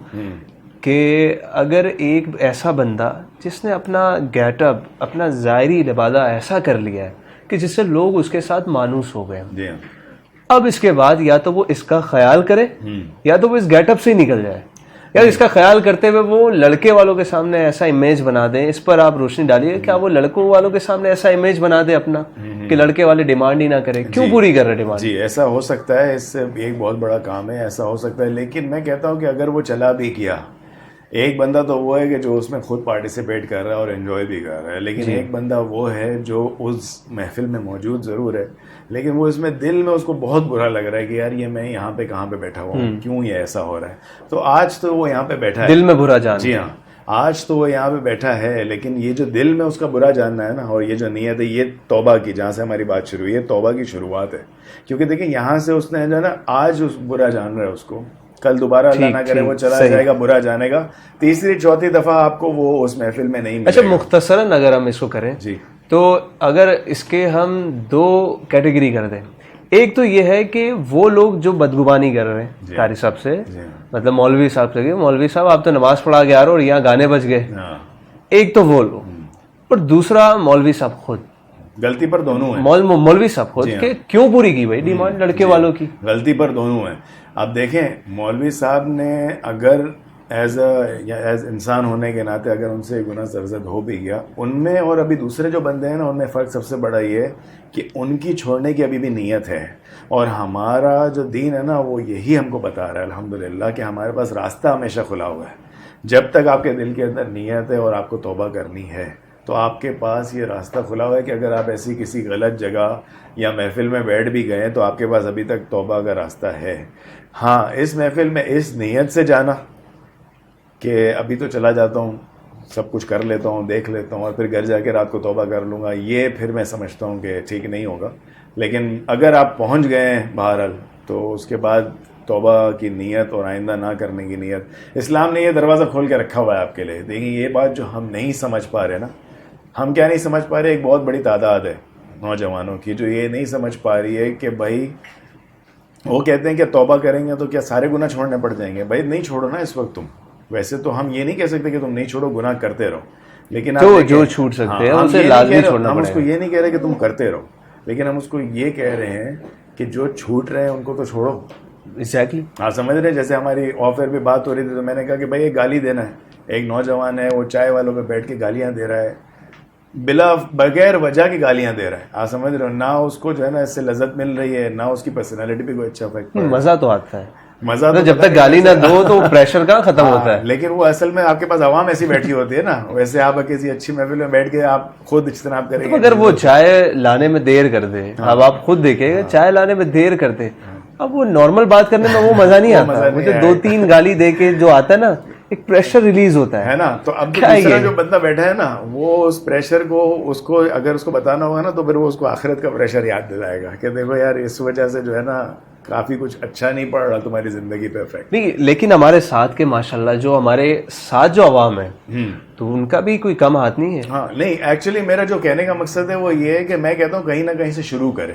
کہ اگر ایک ایسا بندہ جس نے اپنا گیٹ اپ, اپنا ظاہری لبادہ ایسا کر لیا ہے کہ جس سے لوگ اس کے ساتھ مانوس ہو گئے, جی ہاں, اب اس کے بعد یا تو وہ اس کا خیال کرے یا تو وہ اس گیٹ اپ سے ہی نکل جائے, یا اس کا خیال کرتے ہوئے وہ لڑکے والوں کے سامنے ایسا امیج بنا دیں. اس پر آپ روشنی ڈالیے, کیا وہ لڑکوں والوں کے سامنے ایسا امیج بنا دے اپنا کہ لڑکے والے ڈیمانڈ ہی نہ کرے؟ کیوں پوری کر رہے ڈیمانڈ؟ جی ایسا ہو سکتا ہے, اس سے ایک بہت بڑا کام ہے, ایسا ہو سکتا ہے. لیکن میں کہتا ہوں کہ اگر وہ چلا بھی کیا, ایک بندہ تو وہ ہے کہ جو اس میں خود پارٹیسپیٹ کر رہا ہے اور انجوائے بھی کر رہا ہے, لیکن ایک بندہ وہ ہے جو اس محفل میں موجود ضرور ہے, لیکن وہ اس میں دل میں اس کو بہت برا لگ رہا ہے کہ یار یہ میں یہاں پہ کہاں پہ بیٹھا ہوا ہوں, کیوں یہ ایسا ہو رہا ہے. تو آج تو وہ یہاں پہ بیٹھا ہے, دل میں برا جان. جی ہاں, آج تو وہ یہاں پہ بیٹھا ہے, لیکن یہ جو دل میں اس کا برا جاننا ہے نا, اور یہ جو نیت ہے, یہ توبہ کی, جہاں سے ہماری بات شروع ہوئی ہے, توبہ کی شروعات ہے. کیونکہ دیکھیں یہاں سے اس نے جو ہے نا, آج اس برا جان رہا ہے اس کو, کل دوبارہ اللہ نہ کرے وہ چلا جائے گا, برا جانے گا, تیسری چوتھی دفعہ آپ کو وہ اس محفل میں نہیں ملے گا. اچھا مختصراً اگر ہم اس کو کریں جی, تو اگر اس کے ہم دو کیٹیگری کر دیں, ایک تو یہ ہے کہ وہ لوگ جو بدگمانی کر رہے ہیں قاری صاحب سے, مطلب مولوی صاحب سے, مولوی صاحب آپ تو نماز پڑھا کے آ رہے ہو اور یہاں گانے بج گئے, ایک تو وہ لوگ, اور دوسرا مولوی صاحب خود. غلطی پر دونوں ہیں, مولوی صاحب خود کہ کیوں پوری کی بھائی ڈیمانڈ لڑکے والوں کی؟ غلطی پر دونوں ہیں. اب دیکھیں مولوی صاحب نے اگر ایز انسان ہونے کے ناطے اگر ان سے گناہ سرزد ہو بھی گیا, ان میں اور ابھی دوسرے جو بندے ہیں نا, ان میں فرق سب سے بڑا یہ ہے کہ ان کی چھوڑنے کی ابھی بھی نیت ہے, اور ہمارا جو دین ہے نا وہ یہی ہم کو بتا رہا ہے الحمدللہ کہ ہمارے پاس راستہ ہمیشہ کھلا ہوا ہے. جب تک آپ کے دل کے اندر نیت ہے اور آپ کو توبہ کرنی ہے, تو آپ کے پاس یہ راستہ کھلا ہوا ہے کہ اگر آپ ایسی کسی غلط جگہ یا محفل میں بیٹھ بھی گئے تو آپ کے پاس ابھی تک توبہ کا راستہ ہے. ہاں, اس محفل میں اس نیت سے جانا کہ ابھی تو چلا جاتا ہوں, سب کچھ کر لیتا ہوں, دیکھ لیتا ہوں, اور پھر گھر جا کے رات کو توبہ کر لوں گا, یہ پھر میں سمجھتا ہوں کہ ٹھیک نہیں ہوگا. لیکن اگر آپ پہنچ گئے ہیں بہرحال, تو اس کے بعد توبہ کی نیت اور آئندہ نہ کرنے کی نیت, اسلام نے یہ دروازہ کھول کے رکھا ہوا ہے آپ کے لیے. دیکھیں یہ بات جو ہم نہیں سمجھ پا رہے نا, ہم کیا نہیں سمجھ پا رہے, ایک بہت بڑی تعداد ہے نوجوانوں کی جو یہ نہیں سمجھ پا رہی ہے کہ بھائی وہ کہتے ہیں کہ توبہ کریں گے تو کیا سارے گناہ چھوڑنے پڑ جائیں گے. بھائی نہیں چھوڑو نا اس وقت تم, ویسے تو ہم یہ نہیں کہہ سکتے کہ تم نہیں چھوڑو, گناہ کرتے رہو, لیکن جو چھوٹ سکتے ہیں اسے لازمی چھوڑنا پڑے گا. ہم اس کو یہ نہیں کہہ رہے کہ تم کرتے رہو, لیکن ہم اس کو یہ کہہ رہے ہیں کہ جو چھوٹ رہے ہیں ان کو تو چھوڑو. ایگزیکٹلی, آپ سمجھ رہے ہیں. جیسے ہماری آف ایئر پہ بات ہو رہی تھی تو میں نے کہا کہ بھائی ایک گالی دینا ہے, ایک نوجوان ہے وہ چائے والوں پہ بیٹھ کے گالیاں دے رہا ہے, بغیر وجہ کی گالیاں دے رہا ہے. آپ سمجھ رہے ہو, نہ اس کو جو ہے نا اس سے لذت مل رہی ہے, نہ اس کی پرسنالٹی پہ کوئی اچھا افیکٹ پڑ رہا ہے. مزہ تو آتا ہے, مزہ تو جب تک گالی نہ دو تو پریشر کہاں ختم ہوتا ہے. لیکن وہ اصل میں آپ کے پاس عوام ایسی بیٹھی ہوتی ہے نا, ویسے آپ کسی اچھی محفل میں بیٹھ کے آپ خود اجتناب کریں گے. اگر وہ چائے لانے میں دیر کر دے, اب آپ خود دیکھیں گے چائے لانے میں دیر کرتے, اب وہ نارمل بات کرنے میں وہ مزہ نہیں آتا. مجھے 2-3 گالی دے کے جو آتا ہے نا, ایک پریشر ریلیز ہوتا ہے نا. تو اب دوسرا جو بندہ بیٹھا ہے نا, وہ اس پریشر کو اس کو اگر اس کو بتانا ہوگا نا, تو پھر وہ اس کو آخرت کا پریشر یاد دلائے گا کہ دیکھو یار اس وجہ سے جو ہے نا کافی کچھ اچھا نہیں پڑ رہا تمہاری زندگی پہ افیکٹ. نہیں, لیکن ہمارے ساتھ کے ماشاءاللہ جو ہمارے ساتھ جو عوام ہے تو ان کا بھی کوئی کم ہاتھ نہیں ہے. ہاں نہیں, ایکچولی میرا جو کہنے کا مقصد ہے وہ یہ ہے کہ میں کہتا ہوں کہیں نہ کہیں سے شروع کرے.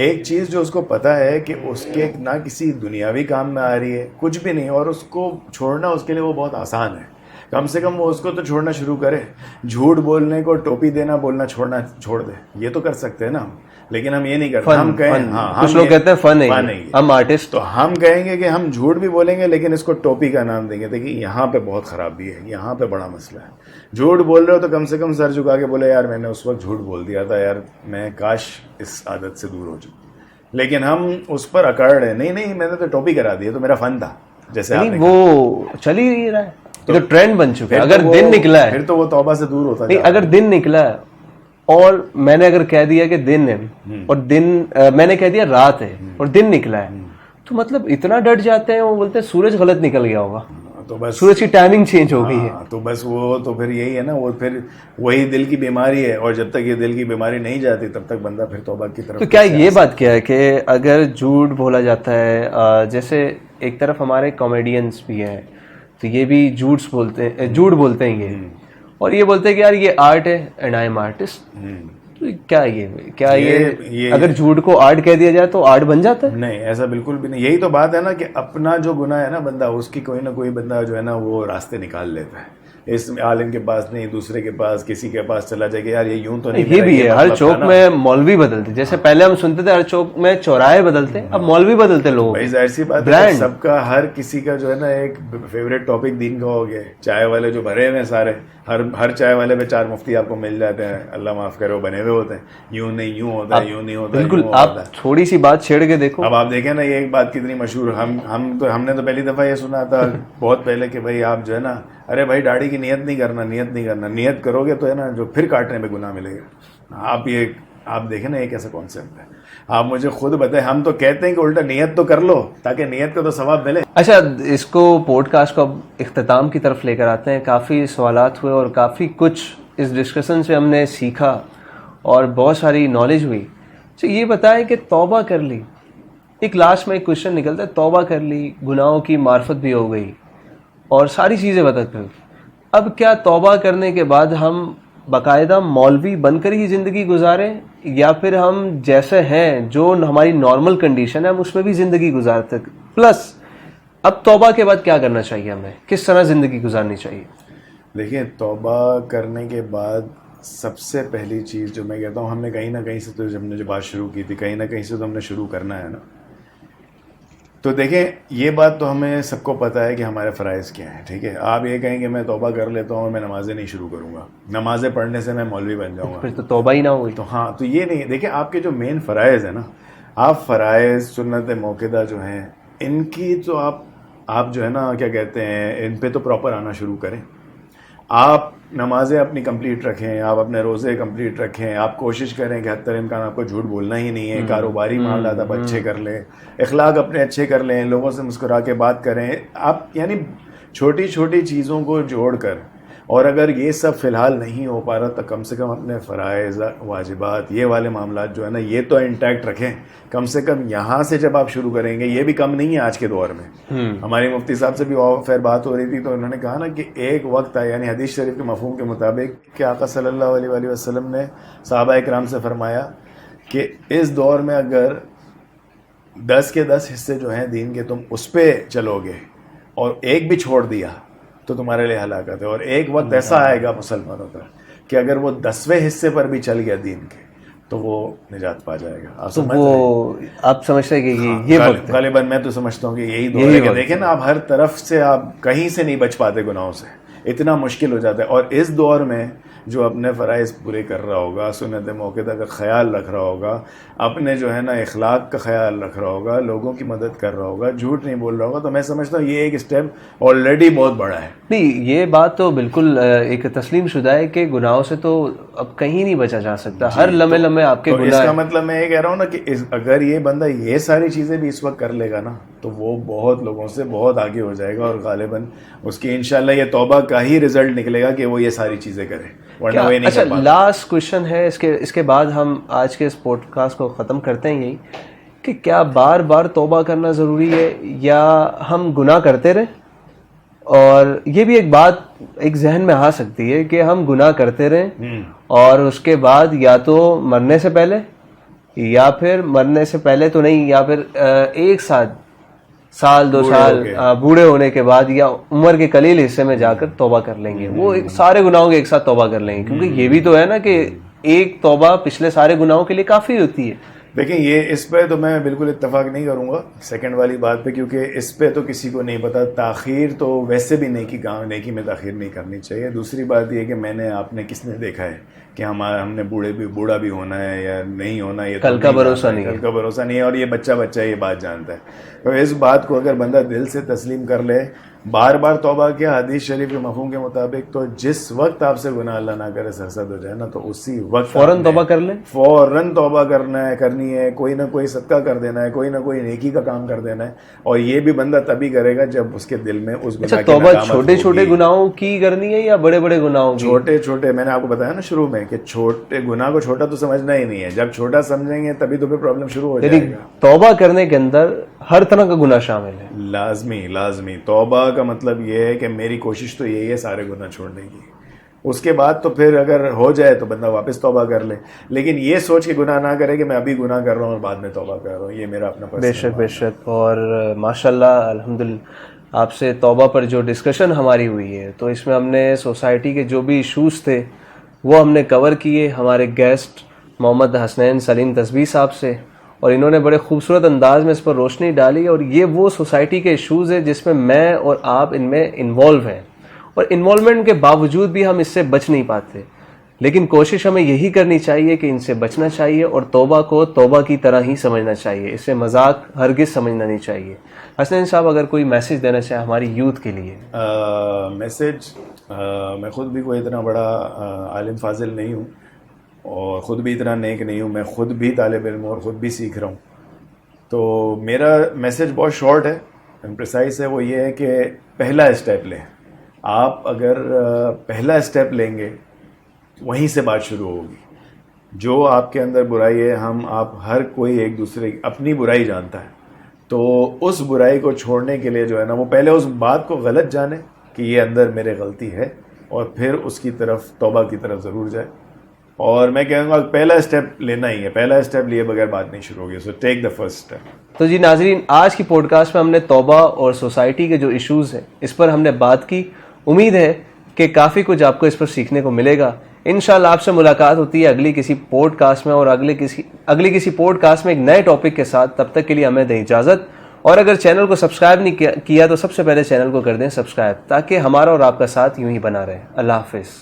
ایک چیز جو اس کو پتا ہے کہ اس کے نہ کسی دنیاوی کام میں آ رہی ہے, کچھ بھی نہیں, اور اس کو چھوڑنا اس کے لیے وہ بہت آسان ہے. کم سے کم وہ اس کو تو چھوڑنا شروع کرے. جھوٹ بولنے کو, ٹوپی دینا بولنا چھوڑنا چھوڑ دے, یہ تو کر سکتے ہیں نا. لیکن ہم یہ نہیں کرتے. ہم کہیں کچھ لوگ کہتے ہیں فن نہیں, ہم آرٹسٹ, تو ہم کہیں گے کہ ہم جھوٹ بھی بولیں گے لیکن اس کو ٹوپی کا نام دیں گے. دیکھیے یہاں پہ بہت خرابی ہے, یہاں پہ بڑا مسئلہ ہے. جھوٹ بول رہے ہو تو کم سے کم سر جھکا کے بولے یار میں نے اس وقت جھوٹ بول دیا تھا, یار میں کاش اس عادت سے دور ہو جاؤں. لیکن ہم اس پر اکڑ رہے, نہیں میں نے تو ٹوپی کرا دی, تو میرا فن تھا. جیسے وہ چل ہی رہا ہے, تو ٹرینڈ بن چکا ہے. اگر دن نکلا ہے پھر تو وہ توبہ سے دور ہوتا ہے. نہیں, اگر دن نکلا ہے اور میں نے اگر کہہ دیا کہ دن ہے اور دن, میں نے کہہ دیا رات ہے اور دن نکلا ہے, تو مطلب اتنا ڈٹ جاتے ہیں, وہ بولتے ہیں سورج غلط نکل گیا ہوگا. تو بس سورج کی ٹائمنگ چینج ہو گئی ہے. تو بس وہ تو پھر یہی ہے نا, وہ پھر وہی دل کی بیماری ہے, اور جب تک یہ دل کی بیماری نہیں جاتی تب تک بندہ پھر توبہ کی طرف. تو کیا یہ بات کیا ہے کہ اگر جھوٹ بولا جاتا ہے, جیسے ایک طرف ہمارے کامیڈینس بھی ہیں تو یہ بھی جھوٹ بولتے ہیں یہ, اور یہ بولتے ہیں کہ یار یہ آرٹ ہے اینڈ آئی ایم آرٹسٹ, تو کیا یہ اگر جھوٹ کو آرٹ کہہ دیا جائے تو آرٹ بن جاتا ہے؟ نہیں, ایسا بالکل بھی نہیں. یہی تو بات ہے نا کہ اپنا جو گناہ ہے نا بندہ, اس کی کوئی نہ کوئی بندہ جو ہے نا وہ راستے نکال لیتا ہے. اس عالم کے پاس نہیں, دوسرے کے پاس, کسی کے پاس چلا جائے کہ یار یہ یوں تو نہیں. یہ بھی ہے, ہر چوک میں مولوی بدلتے, جیسے پہلے ہم سنتے تھے ہر چوک میں چوراہے بدلتے, اب مولوی بدلتے لوگ. بھائی ظاہر سی بات ہے, سب کا ہر کسی کا جو ہے نا ایک فیوریٹ ٹاپک دین کا ہو گیا. چائے والے جو بھرے ہوئے ہیں سارے, ہر چائے والے پہ 4 مفتی آپ کو مل جاتے ہیں, اللہ معاف کرے وہ بنے ہوئے ہوتے ہیں, یوں نہیں یوں ہوتا ہے, یوں نہیں ہوتا. بالکل, آپ تھوڑی سی بات چھیڑ کے دیکھو. اب آپ دیکھیں نا یہ ایک بات کتنی مشہور, ہم نے تو پہلی دفعہ یہ سنا تھا بہت پہلے کہ بھائی آپ جو ہے نا, ارے بھائی داڑھی کی نیت نہیں کرنا, نیت کرو گے تو ہے نا جو پھر کاٹنے میں گناہ ملے گا. آپ دیکھیں نا یہ کیسا کانسیپٹ ہے. آپ مجھے خود بتائیں, ہم تو کہتے ہیں کہ الٹا نیت تو کر لو تاکہ نیت کا تو ثواب ملے. اچھا, اس کو پوڈ کاسٹ کو اب اختتام کی طرف لے کر آتے ہیں. کافی سوالات ہوئے اور کافی کچھ اس ڈسکشن سے ہم نے سیکھا اور بہت ساری نالج ہوئی. تو یہ بتائیں کہ توبہ کر لی, ایک لاسٹ میں ایک کوشچن نکلتا ہے, توبہ کر لی, گناہوں کی معرفت بھی ہو گئی اور ساری چیزیں بدل گئی, اب کیا توبہ کرنے کے بعد ہم باقاعدہ مولوی بن کر ہی زندگی گزاریں, یا پھر ہم جیسے ہیں جو ہماری نارمل کنڈیشن ہے ہم اس میں بھی زندگی گزارتے؟ پلس اب توبہ کے بعد کیا کرنا چاہیے, ہمیں کس طرح زندگی گزارنی چاہیے؟ دیکھیں, توبہ کرنے کے بعد سب سے پہلی چیز جو میں کہتا ہوں, ہم نے کہیں نہ کہیں سے تو جب ہم نے جو بات شروع کی تھی, کہیں نہ کہیں سے تو ہم نے شروع کرنا ہے نا. تو دیکھیں, یہ بات تو ہمیں سب کو پتہ ہے کہ ہمارے فرائض کیا ہیں. ٹھیک ہے, آپ یہ کہیں کہ میں توبہ کر لیتا ہوں اور میں نمازیں نہیں شروع کروں گا, نمازیں پڑھنے سے میں مولوی بن جاؤں گا, پھر تو توبہ ہی نہ ہوئی. تو ہاں, تو یہ نہیں. دیکھیں, آپ کے جو مین فرائض ہیں نا, آپ فرائض سنت موقدہ جو ہیں ان کی تو آپ جو ہے نا کیا کہتے ہیں, ان پہ تو پراپر آنا شروع کریں. آپ نمازیں اپنی کمپلیٹ رکھیں, آپ اپنے روزے کمپلیٹ رکھیں, آپ کوشش کریں کہ حتی الامکان آپ کو جھوٹ بولنا ہی نہیں ہے, کاروباری معاملات آپ اچھے کر لیں, اخلاق اپنے اچھے کر لیں, لوگوں سے مسکرا کے بات کریں. آپ یعنی چھوٹی چھوٹی چیزوں کو جوڑ کر, اور اگر یہ سب فی الحال نہیں ہو پا رہا تو کم سے کم اپنے فرائض, واجبات, یہ والے معاملات جو ہے نا یہ تو انٹیکٹ رکھیں. کم سے کم یہاں سے جب آپ شروع کریں گے, یہ بھی کم نہیں ہے آج کے دور میں. ہماری مفتی صاحب سے بھی خیر بات ہو رہی تھی تو انہوں نے کہا نا کہ ایک وقت آیا, یعنی حدیث شریف کے مفہوم کے مطابق کہ آقا صلی اللہ علیہ وآلہ وسلم نے صحابہ اکرام سے فرمایا کہ اس دور میں اگر 10 کے 10 حصے جو ہیں دین کے تم اس پہ چلو گے اور ایک بھی چھوڑ دیا تو تمہارے لیے ہلاکت ہے. اور ایک وقت ایسا آئے گا مسلمانوں کا کہ اگر وہ 10ویں حصے پر بھی چل گیا دین کے تو وہ نجات پا جائے گا. آپ سمجھتے ہیں کہ یہ وقت غالباً میں تو سمجھتا ہوں کہ یہی دور ہے. کہ دیکھیں نا, آپ ہر طرف سے آپ کہیں سے نہیں بچ پاتے گناہوں سے, اتنا مشکل ہو جاتا ہے. اور اس دور میں جو اپنے فرائض پورے کر رہا ہوگا, سنت موقدہ کا خیال رکھ رہا ہوگا, اپنے جو ہے نا اخلاق کا خیال رکھ رہا ہوگا, لوگوں کی مدد کر رہا ہوگا, جھوٹ نہیں بول رہا ہوگا, تو میں سمجھتا ہوں یہ ایک اسٹیپ آلریڈی بہت بڑا ہے. نہیں, یہ بات تو بالکل ایک تسلیم شدہ ہے کہ گناہوں سے تو اب کہیں نہیں بچا جا سکتا, ہر لمحے آپ کے گناہ. اس کا مطلب میں یہ کہہ رہا ہوں نا کہ اگر یہ بندہ یہ ساری چیزیں بھی اس وقت کر لے گا نا تو وہ بہت لوگوں سے بہت آگے ہو جائے گا, اور غالباً اس کی انشاءاللہ یہ توبہ کا ہی رزلٹ نکلے گا کہ وہ یہ ساری چیزیں کرے. اچھا, لاسٹ کوشچن ہے اس کے بعد ہم آج کے اس پوڈ کاسٹ کو ختم کرتے ہیں, یہی کہ کیا بار بار توبہ کرنا ضروری ہے یا ہم گناہ کرتے رہیں؟ اور یہ بھی ایک بات ایک ذہن میں آ سکتی ہے کہ ہم گناہ کرتے رہیں اور اس کے بعد یا تو مرنے سے پہلے, یا پھر مرنے سے پہلے تو نہیں, یا پھر ایک سال 2 سال بوڑھے ہونے کے بعد یا عمر کے قلیل حصے میں جا کر توبہ کر لیں گے, وہ سارے گناہوں کے ایک ساتھ توبہ کر لیں گے. کیونکہ یہ بھی تو ہے نا کہ ایک توبہ پچھلے سارے گناہوں کے لیے کافی ہوتی ہے. دیکھیں, یہ اس پہ تو میں بالکل اتفاق نہیں کروں گا سیکنڈ والی بات پہ, کیونکہ اس پہ تو کسی کو نہیں پتا. تاخیر تو ویسے بھی نیکی میں تاخیر نہیں کرنی چاہیے. دوسری بات یہ کہ میں نے آپ نے کس نے دیکھا ہے کہ ہم نے بوڑھا بھی ہونا ہے یا نہیں ہونا, یہ کل کا بھروسہ نہیں ہے, کل کا بھروسہ نہیں ہے, اور یہ بچہ یہ بات جانتا ہے. تو اس بات کو اگر بندہ دل سے تسلیم کر لے, بار بار توبہ کیا, حدیث شریف کے مفہوم کے مطابق, تو جس وقت آپ سے گناہ اللہ نہ کرے سرزد ہو جائے نا, تو اسی وقت فوراً توبہ کر لیں, فوراً توبہ کرنی ہے, کوئی نہ کوئی صدقہ کر دینا ہے, کوئی نہ کوئی نیکی کا کام کر دینا ہے. اور یہ بھی بندہ تبھی کرے گا جب اس کے دل میں اس گناہ کی توبہ ندامت چھوٹے چھوٹے گناہوں کی کرنی ہے یا بڑے بڑے گناہوں کی؟ چھوٹے چھوٹے, میں نے آپ کو بتایا نا شروع میں کہ چھوٹے گناہ کو چھوٹا تو سمجھنا ہی نہیں ہے, جب چھوٹا سمجھیں گے تبھی تو پھر پرابلم شروع ہو جائے گا. توبہ کرنے کے اندر ہر طرح کا گناہ شامل ہے. لازمی توبہ کا مطلب یہ ہے کہ میری کوشش تو یہی ہے سارے گناہ چھوڑنے کی. اس کے بعد تو پھر اگر ہو جائے تو بندہ واپس توبہ کر لے, لیکن یہ سوچ کے گناہ نہ کرے کہ میں ابھی گناہ کر رہا ہوں اور بعد میں توبہ کر رہا ہوں. یہ میرا اپنا بے شک. اور ماشاءاللہ الحمدللہ آپ سے توبہ پر جو ڈسکشن ہماری ہوئی ہے, تو اس میں ہم نے سوسائٹی کے جو بھی ایشوز تھے وہ ہم نے کور کیے ہمارے گیسٹ محمد حسنین سلیم تسبیح صاحب سے, اور انہوں نے بڑے خوبصورت انداز میں اس پر روشنی ڈالی. اور یہ وہ سوسائٹی کے ایشوز ہیں جس میں میں اور آپ ان میں انوالو ہیں, اور انوالومنٹ کے باوجود بھی ہم اس سے بچ نہیں پاتے. لیکن کوشش ہمیں یہی کرنی چاہیے کہ ان سے بچنا چاہیے, اور توبہ کو توبہ کی طرح ہی سمجھنا چاہیے, اسے مذاق ہرگز سمجھنا نہیں چاہیے. حسنین صاحب اگر کوئی میسج دینا چاہے ہماری یوتھ کے لیے. میسج, میں خود بھی کوئی اتنا بڑا عالم فاضل نہیں ہوں, اور خود بھی اتنا نیک نہیں ہوں, میں خود بھی طالب علم اور خود بھی سیکھ رہا ہوں. تو میرا میسج بہت شارٹ ہے, پریسائز ہے, وہ یہ ہے کہ پہلا اسٹیپ لیں. آپ اگر پہلا اسٹیپ لیں گے وہیں سے بات شروع ہوگی. جو آپ کے اندر برائی ہے, آپ ہر کوئی ایک دوسرے اپنی برائی جانتا ہے, تو اس برائی کو چھوڑنے کے لیے جو ہے نا, وہ پہلے اس بات کو غلط جانے کہ یہ اندر میرے غلطی ہے, اور پھر اس کی طرف توبہ کی طرف ضرور جائے. اور میں کہوں گا پہلا اسٹیپ لینا ہی ہے, پہلا اسٹیپ لیے بغیر بات نہیں شروع ہوگی. سو ٹیک دا فرسٹ اسٹیپ. تو جی ناظرین, آج کی پوڈ کاسٹ میں ہم نے توبہ اور سوسائٹی کے جو ایشوز ہیں اس پر ہم نے بات کی. امید ہے کہ کافی کچھ آپ کو اس پر سیکھنے کو ملے گا. انشاءاللہ آپ سے ملاقات ہوتی ہے اگلی کسی پوڈ کاسٹ میں, اور اگلی کسی پوڈ کاسٹ میں ایک نئے ٹاپک کے ساتھ. تب تک کے لیے ہمیں دیں اجازت, اور اگر چینل کو سبسکرائب نہیں کیا تو سب سے پہلے چینل کو کر دیں سبسکرائب, تاکہ ہمارا اور آپ کا ساتھ یوں ہی بنا رہے. اللہ حافظ.